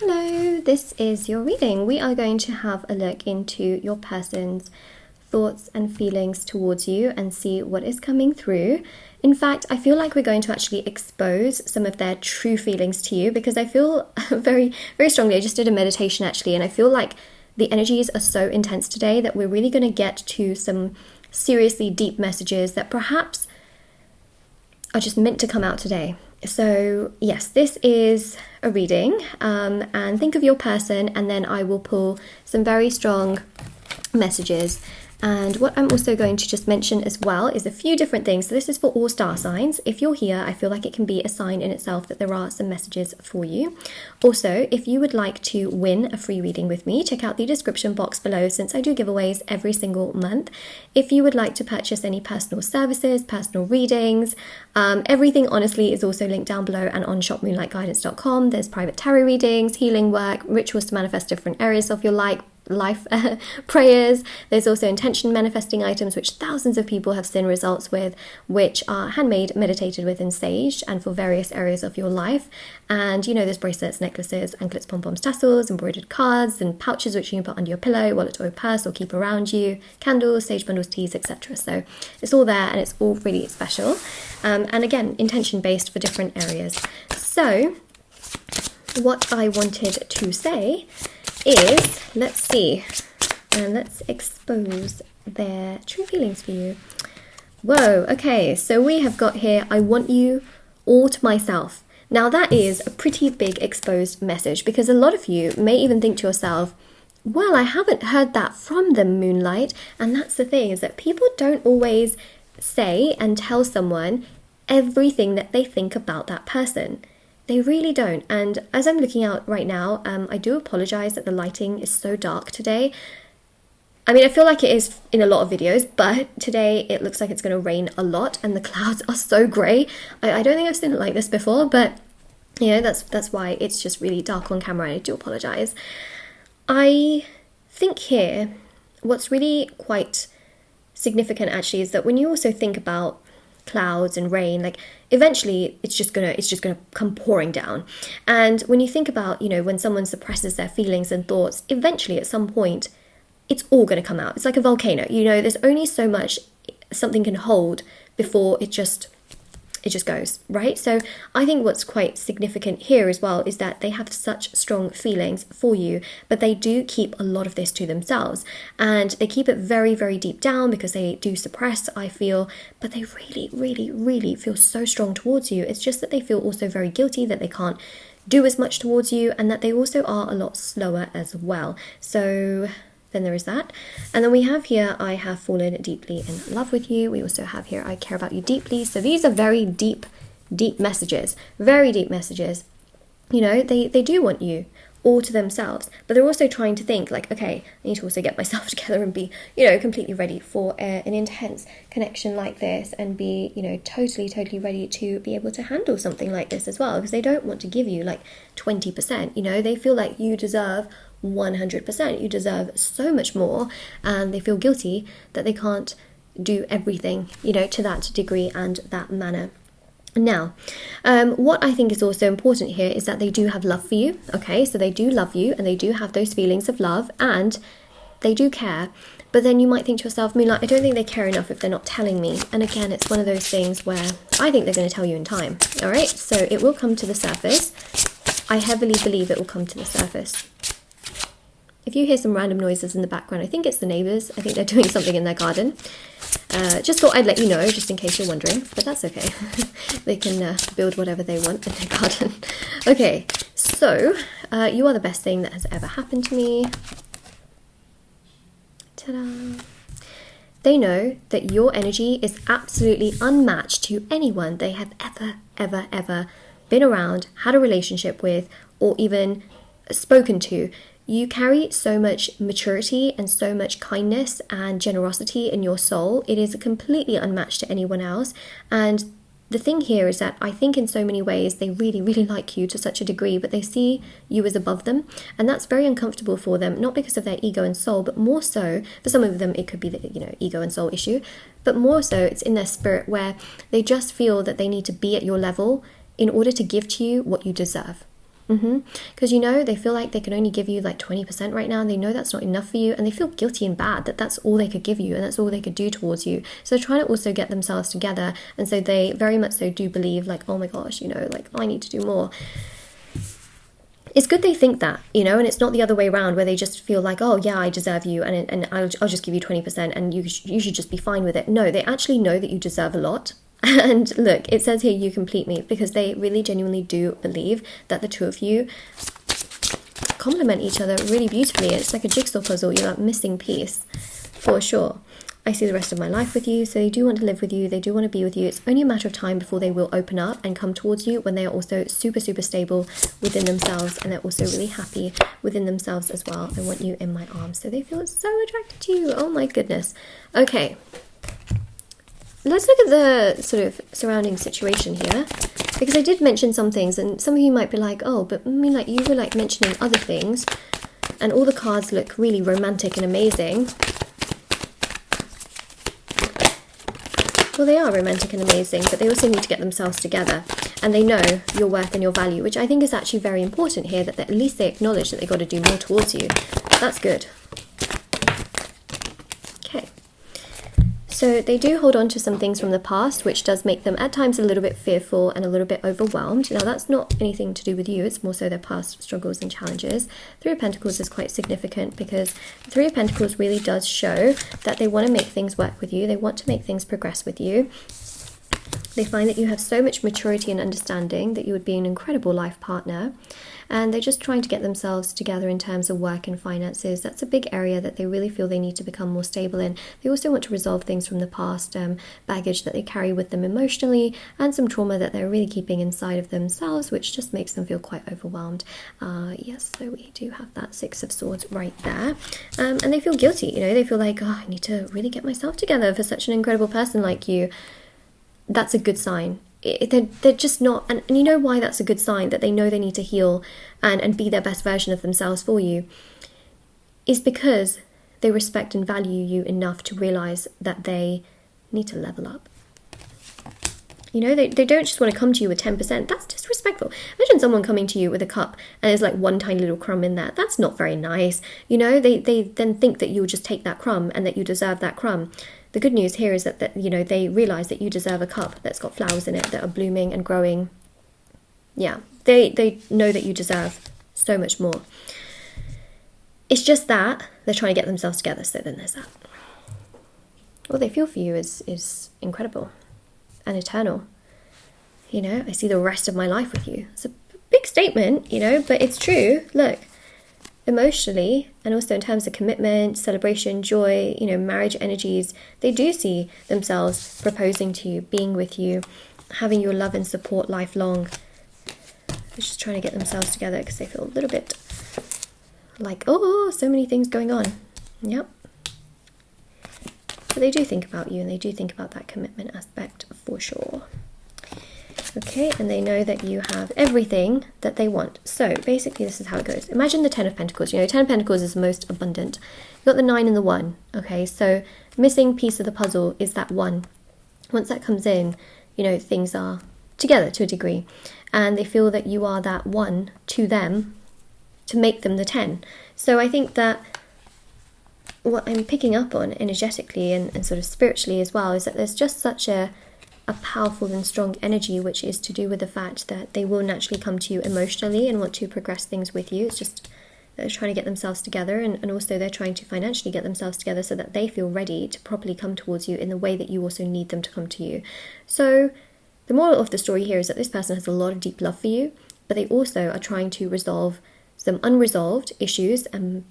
Hello, this is your reading. We are going to have a look into your person's thoughts and feelings towards you and see what is coming through. In fact, I feel like we're going to actually expose some of their true feelings to you because I feel very, very strongly. I just did a meditation actually, and I feel like the energies are so intense today that we're really going to get to some seriously deep messages that perhaps are just meant to come out today. So yes, this is a reading, and think of your person, and then I will pull some very strong messages. And what I'm also going to just mention as well is a few different things. So this is for all star signs. If you're here, I feel like it can be a sign in itself that there are some messages for you. Also, if you would like to win a free reading with me, check out the description box below since I do giveaways every single month. If you would like to purchase any personal services, personal readings, everything honestly is also linked down below and on shopmoonlightguidance.com. There's private tarot readings, healing work, rituals to manifest different areas of your life, prayers. There's also intention manifesting items which thousands of people have seen results with, which are handmade, meditated with and saged, and for various areas of your life. And you know, there's bracelets, necklaces, anklets, pom-poms, tassels, embroidered cards, and pouches which you can put under your pillow, wallet or purse, or keep around you, candles, sage bundles, teas, etc. So it's all there and it's all really special, and again, intention based for different areas. So what I wanted to say is, let's see, and let's expose their true feelings for you. Whoa, okay, so we have got here, I want you all to myself. Now that is a pretty big exposed message, because a lot of you may even think to yourself, well, I haven't heard that from them, Moonlight. And that's the thing, is that people don't always say and tell someone everything that they think about that person. They really don't. And as I'm looking out right now, I do apologize that the lighting is so dark today. I mean, I feel like it is in a lot of videos, but today it looks like it's going to rain a lot and the clouds are so grey. I don't think I've seen it like this before, but you know, that's why it's just really dark on camera, and I do apologize. I think here what's really quite significant actually is that when you also think about clouds and rain, like eventually it's just gonna come pouring down. And when you think about, you know, when someone suppresses their feelings and thoughts, eventually at some point it's all gonna come out. It's like a volcano, you know, there's only so much something can hold before it just goes, right? So I think what's quite significant here as well is that they have such strong feelings for you, but they do keep a lot of this to themselves, and they keep it very, very deep down because they do suppress, I feel, but they really, really, really feel so strong towards you. It's just that they feel also very guilty that they can't do as much towards you, and that they also are a lot slower as well. So then there is that. And then we have here, I have fallen deeply in love with you. We also have here, I care about you deeply. So these are very deep, deep messages, very deep messages. You know, they do want you all to themselves, but they're also trying to think like, okay, I need to also get myself together and be, you know, completely ready for an intense connection like this, and be, you know, totally ready to be able to handle something like this as well, because they don't want to give you like 20%, you know, they feel like you deserve 100%. You deserve so much more, and they feel guilty that they can't do everything, you know, to that degree and that manner. Now, what I think is also important here is that they do have love for you, okay? So they do love you, and they do have those feelings of love, and they do care. But then you might think to yourself, Moonlight, I don't think they care enough if they're not telling me. And again, it's one of those things where I think they're going to tell you in time, all right? So it will come to the surface. I heavily believe it will come to the surface. If you hear some random noises in the background, I think it's the neighbours. I think they're doing something in their garden. Just thought I'd let you know, just in case you're wondering, but that's okay. They can build whatever they want in their garden. Okay, so you are the best thing that has ever happened to me. Ta-da! They know that your energy is absolutely unmatched to anyone they have ever been around, had a relationship with, or even spoken to. You carry so much maturity and so much kindness and generosity in your soul. It is completely unmatched to anyone else. And the thing here is that I think in so many ways they really, really like you to such a degree, but they see you as above them. And that's very uncomfortable for them, not because of their ego and soul, but more so, for some of them it could be the, you know, ego and soul issue, but more so it's in their spirit, where they just feel that they need to be at your level in order to give to you what you deserve. Because, you know, they feel like they can only give you like 20% right now, and they know that's not enough for you, and they feel guilty and bad that that's all they could give you and that's all they could do towards you. So they're trying to also get themselves together, and so they very much so do believe like, oh my gosh, you know, like I need to do more. It's good they think that, you know, and it's not the other way around where they just feel like, oh yeah, I deserve you, and I'll just give you 20% and you should just be fine with it. No, they actually know that you deserve a lot. And look, it says here, you complete me, because they really genuinely do believe that the two of you complement each other really beautifully. It's like a jigsaw puzzle. You're that missing piece for sure. I see the rest of my life with you, so they do want to live with you, they do want to be with you. It's only a matter of time before they will open up and come towards you, when they are also super stable within themselves, and they're also really happy within themselves as well. I want you in my arms, so they feel so attracted to you. Oh my goodness. Okay, let's look at the sort of surrounding situation here, because I did mention some things, and some of you might be like, oh, but I mean, like, you were like mentioning other things, and all the cards look really romantic and amazing. Well, they are romantic and amazing, but they also need to get themselves together, and they know your worth and your value, which I think is actually very important here, that at least they acknowledge that they got to do more towards you. That's good. Okay. So they do hold on to some things from the past, which does make them at times a little bit fearful and a little bit overwhelmed. Now, that's not anything to do with you. It's more so their past struggles and challenges. Three of Pentacles is quite significant, because the Three of Pentacles really does show that they want to make things work with you. They want to make things progress with you. They find that you have so much maturity and understanding that you would be an incredible life partner. And they're just trying to get themselves together in terms of work and finances. That's a big area that they really feel they need to become more stable in. They also want to resolve things from the past, baggage that they carry with them emotionally, and some trauma that they're really keeping inside of themselves, which just makes them feel quite overwhelmed. Yes, so we do have that Six of Swords right there. And they feel guilty, you know, they feel like, oh, I need to really get myself together for such an incredible person like you. That's a good sign. They're just not, and you know why that's a good sign, that they know they need to heal and be their best version of themselves for you, is because they respect and value you enough to realize that they need to level up. You know, they don't just want to come to you with 10%. That's disrespectful. Imagine someone coming to you with a cup and there's like one tiny little crumb in there. That's not very nice. You know, they then think that you'll just take that crumb and that you deserve that crumb. The good news here is that you know, they realize that you deserve a cup that's got flowers in it that are blooming and growing. Yeah, they know that you deserve so much more. It's just that they're trying to get themselves together, so then there's that. What they feel for you is incredible and eternal. You know, I see the rest of my life with you. It's a big statement, you know, but it's true. Look, emotionally, and also in terms of commitment, celebration, joy, you know, marriage energies, they do see themselves proposing to you, being with you, having your love and support lifelong. They're just trying to get themselves together because they feel a little bit like, oh, so many things going on. Yep. But they do think about you, and they do think about that commitment aspect for sure. Okay, and they know that you have everything that they want. So basically this is how it goes. Imagine the Ten of Pentacles. You know, Ten of Pentacles is the most abundant. You've got the 9 and the 1. Okay, so missing piece of the puzzle is that 1. Once that comes in, you know, things are together to a degree. And they feel that you are that 1 to them to make them the 10. So I think that what I'm picking up on energetically and sort of spiritually as well is that there's just such a powerful and strong energy, which is to do with the fact that they will naturally come to you emotionally and want to progress things with you. It's just they're trying to get themselves together, and also they're trying to financially get themselves together so that they feel ready to properly come towards you in the way that you also need them to come to you. So the moral of the story here is that this person has a lot of deep love for you, but they also are trying to resolve some unresolved issues and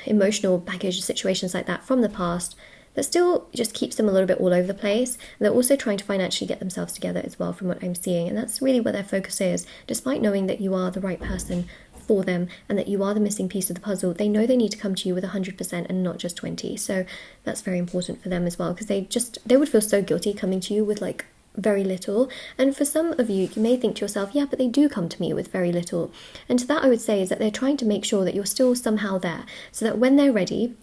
emotional baggage, situations like that from the past, that still just keeps them a little bit all over the place. And they're also trying to financially get themselves together as well, from what I'm seeing. And that's really where their focus is. Despite knowing that you are the right person for them and that you are the missing piece of the puzzle, they know they need to come to you with 100% and not just 20. So that's very important for them as well, because they would feel so guilty coming to you with like very little. And for some of you, you may think to yourself, yeah, but they do come to me with very little. And to that I would say is that they're trying to make sure that you're still somehow there, so that when they're ready,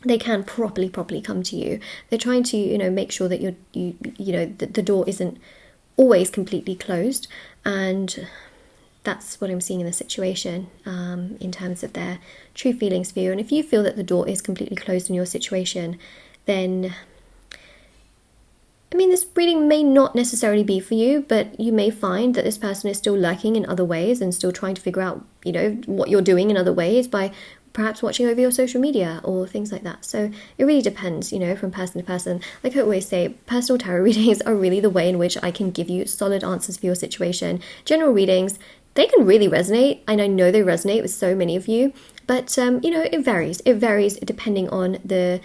they can properly come to you. They're trying to, you know, make sure that the door isn't always completely closed, and that's what I'm seeing in the situation, in terms of their true feelings for you. And if you feel that the door is completely closed in your situation, then, I mean, this reading may not necessarily be for you, but you may find that this person is still lurking in other ways and still trying to figure out, you know, what you're doing in other ways by perhaps watching over your social media or things like that. So it really depends, you know, from person to person. Like I always say, personal tarot readings are really the way in which I can give you solid answers for your situation. General readings, they can really resonate, and I know they resonate with so many of you, but you know, it varies. It varies depending on the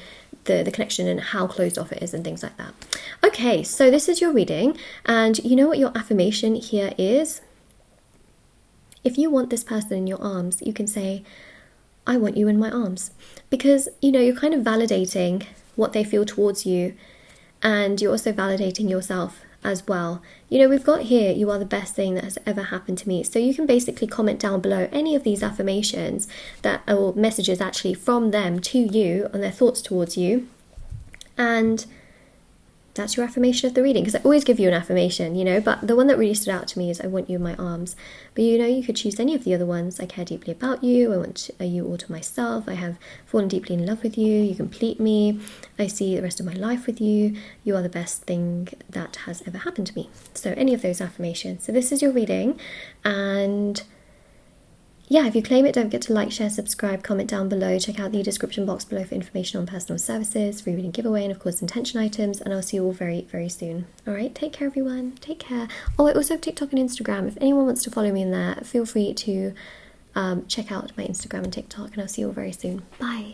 connection and how closed off it is and things like that. Okay, so this is your reading, and you know what your affirmation here is? If you want this person in your arms, you can say, I want you in my arms, because, you know, you're kind of validating what they feel towards you, and you're also validating yourself as well. You know, we've got here, you are the best thing that has ever happened to me. So you can basically comment down below any of these affirmations that, or messages actually from them to you on their thoughts towards you, and that's your affirmation of the reading, because I always give you an affirmation, you know, but the one that really stood out to me is I want you in my arms. But you know, you could choose any of the other ones. I care deeply about you, I want you all to myself, I have fallen deeply in love with you, you complete me, I see the rest of my life with you, you are the best thing that has ever happened to me. So any of those affirmations. So this is your reading, and yeah, if you claim it, don't forget to like, share, subscribe, comment down below. Check out the description box below for information on personal services, free reading giveaway, and of course intention items. And I'll see you all very, very soon. All right, take care, everyone. Take care. Oh, I also have TikTok and Instagram. If anyone wants to follow me in there, feel free to check out my Instagram and TikTok, and I'll see you all very soon. Bye.